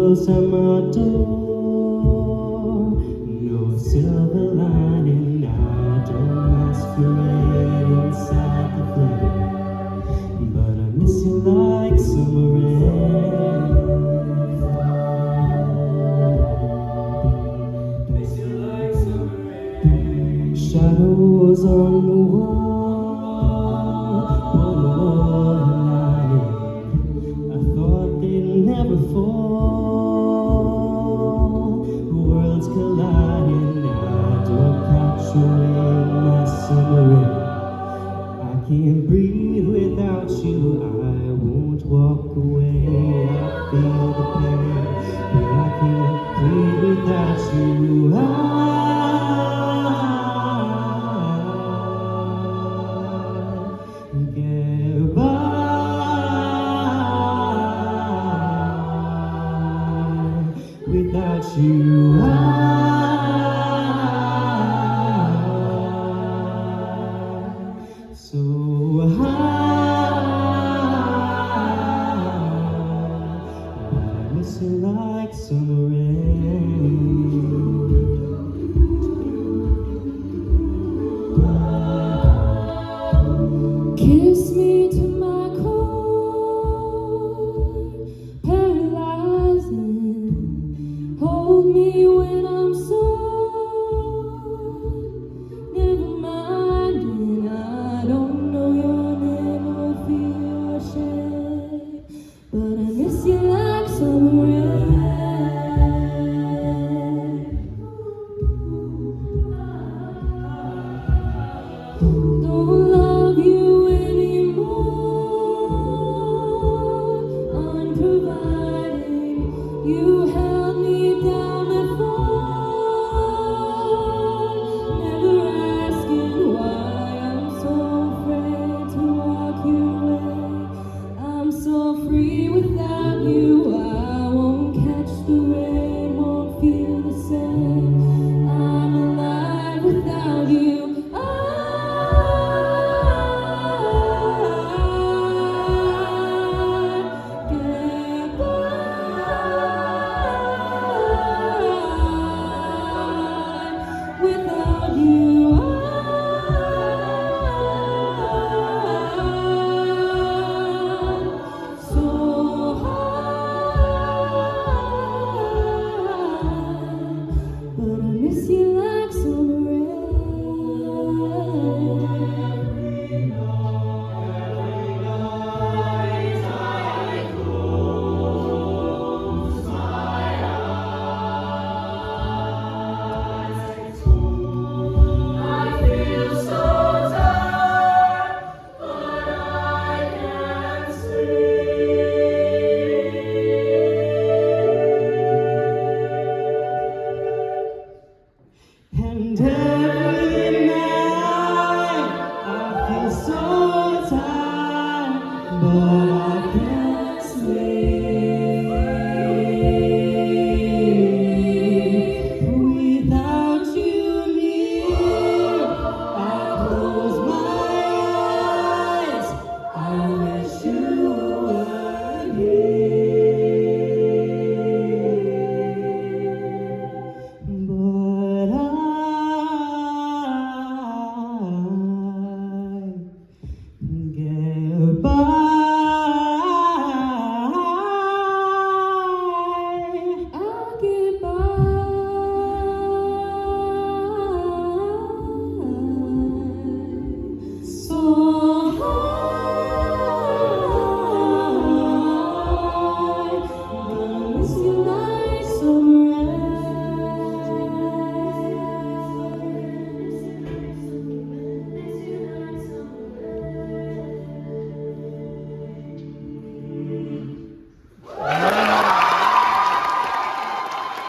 closed at my door. No silver lining, I don't masquerade inside the flame. But I miss you like summer rain. Miss you like summer rain. Shadows on the wall, I thought they'd never fall. Worlds colliding, I don't catch away my summer rain. I can't breathe without you, I won't walk away. I feel the pain, but I can't breathe without you. I get by without you. So but I miss you like summer rain. Kiss me to my core, paralyzing. Hold me when I'm sore. Never minding, I don't know your name or feel your shame, but I miss you like summer rain. Don't love you anymore, unproviding. You held me